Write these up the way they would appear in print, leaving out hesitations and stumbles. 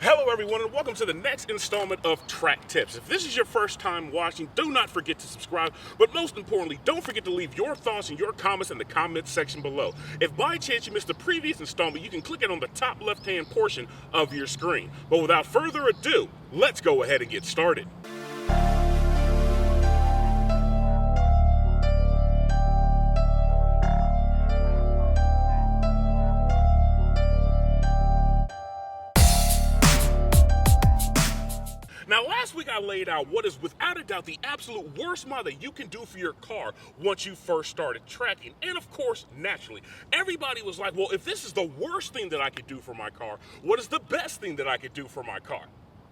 Hello everyone and welcome to the next installment of Track Tips. If this is your first time watching, do not forget to subscribe, but most importantly, don't forget to leave your thoughts and your comments in the comments section below. If by chance you missed the previous installment, you can click it on the top left-hand portion of your screen. But without further ado, let's go ahead and get started. Now, last week I laid out what is without a doubt the absolute worst mod that you can do for your car once you first started tracking. And of course, naturally, everybody was like, well, if this is the worst thing that I could do for my car, what is the best thing that I could do for my car?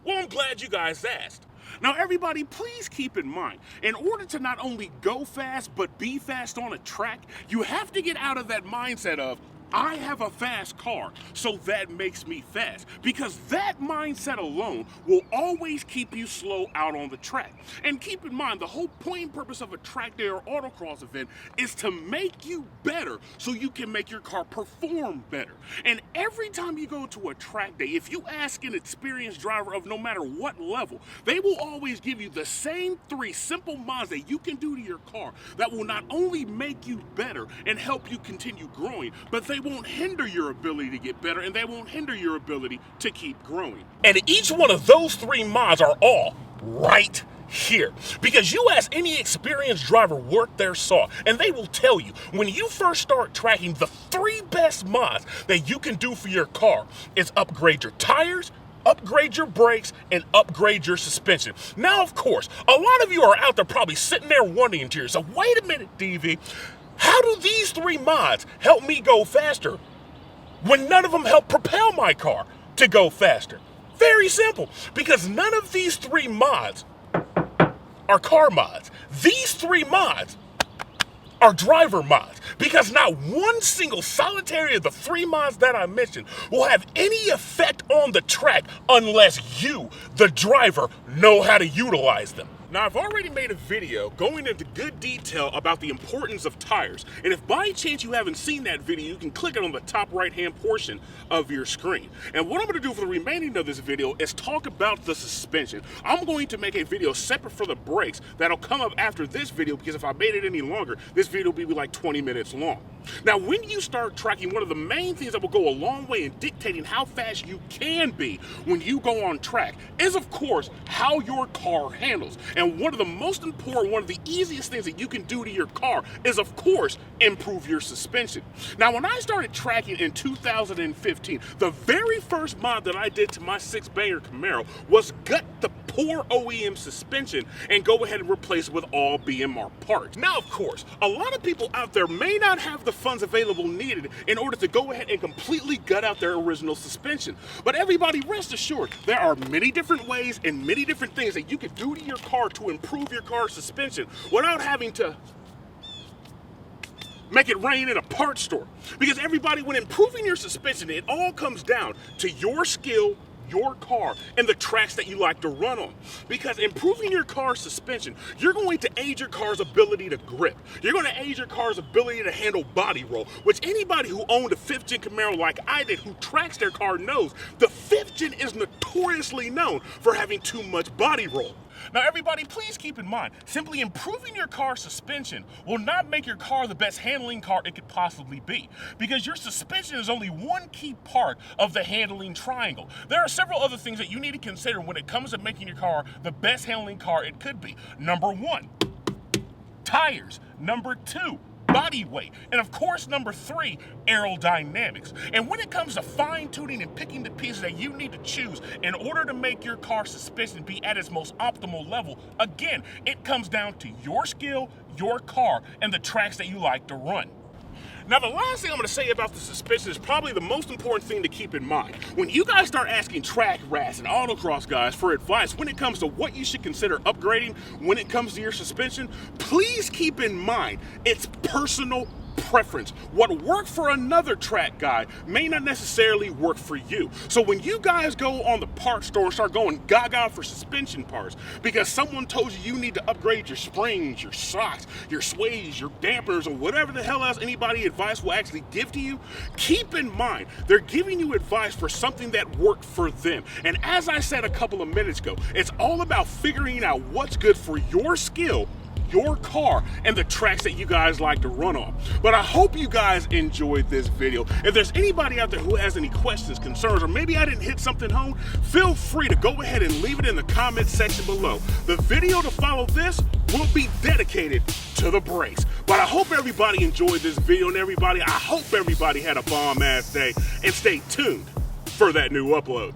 Well, I'm glad you guys asked. Now, everybody, please keep in mind, in order to not only go fast, but be fast on a track, you have to get out of that mindset of, I have a fast car, so that makes me fast. Because that mindset alone will always keep you slow out on the track. And keep in mind, the whole point and purpose of a track day or autocross event is to make you better so you can make your car perform better. And every time you go to a track day, if you ask an experienced driver of no matter what level, they will always give you the same 3 simple mods that you can do to your car that will not only make you better and help you continue growing, but they won't hinder your ability to get better, and they won't hinder your ability to keep growing. And each one of those 3 mods are all right here. Because you ask any experienced driver worth their salt, and they will tell you, when you first start tracking, the 3 best mods that you can do for your car is upgrade your tires, upgrade your brakes, and upgrade your suspension. Now, of course, a lot of you are out there probably sitting there wondering to yourself, wait a minute, DV, how do these 3 mods help me go faster when none of them help propel my car to go faster? Very simple, because none of these 3 mods are car mods. These 3 mods are driver mods, because not one single solitary of the 3 mods that I mentioned will have any effect on the track unless you, the driver, know how to utilize them. Now, I've already made a video going into good detail about the importance of tires, and if by chance you haven't seen that video, you can click it on the top right-hand portion of your screen. And what I'm going to do for the remaining of this video is talk about the suspension. I'm going to make a video separate for the brakes that'll come up after this video, because if I made it any longer, this video will be like 20 minutes long. Now, when you start tracking, one of the main things that will go a long way in dictating how fast you can be when you go on track is, of course, how your car handles. And one of the most important, one of the easiest things that you can do to your car is, of course, improve your suspension. Now, when I started tracking in 2015, the very first mod that I did to my 6-banger Camaro was gut the poor OEM suspension and go ahead and replace it with all BMR parts. Now, of course, a lot of people out there may not have the funds available needed in order to go ahead and completely gut out their original suspension. But everybody rest assured, there are many different ways and many different things that you can do to your car to improve your car's suspension without having to make it rain in a parts store. Because everybody, when improving your suspension, it all comes down to your skill, your car, and the tracks that you like to run on. Because improving your car's suspension, you're going to aid your car's ability to grip. You're going to aid your car's ability to handle body roll, which anybody who owned a 5th gen Camaro like I did, who tracks their car, knows the 5th gen is notoriously known for having too much body roll. Now, everybody, please keep in mind, simply improving your car's suspension will not make your car the best handling car it could possibly be, because your suspension is only one key part of the handling triangle. There are several other things that you need to consider when it comes to making your car the best handling car it could be. Number 1, tires. Number 2, body weight. And of course, number 3, aerodynamics. And when it comes to fine-tuning and picking the pieces that you need to choose in order to make your car suspension be at its most optimal level, again, it comes down to your skill, your car, and the tracks that you like to run. Now, the last thing I'm going to say about the suspension is probably the most important thing to keep in mind. When you guys start asking track rats and autocross guys for advice when it comes to what you should consider upgrading when it comes to your suspension, please keep in mind it's personal preference. What worked for another track guy may not necessarily work for you. So when you guys go on the parts store and start going gaga for suspension parts because someone told you you need to upgrade your springs, your shocks, your sways, your dampers, or whatever the hell else anybody advice will actually give to you, keep in mind they're giving you advice for something that worked for them. And as I said a couple of minutes ago, it's all about figuring out what's good for your skill, your car, and the tracks that you guys like to run on. But I hope you guys enjoyed this video. If there's anybody out there who has any questions, concerns, or maybe I didn't hit something home, feel free to go ahead and leave it in the comment section below. The video to follow this will be dedicated to the brakes. But I hope everybody enjoyed this video, and I hope everybody had a bomb-ass day, and stay tuned for that new upload.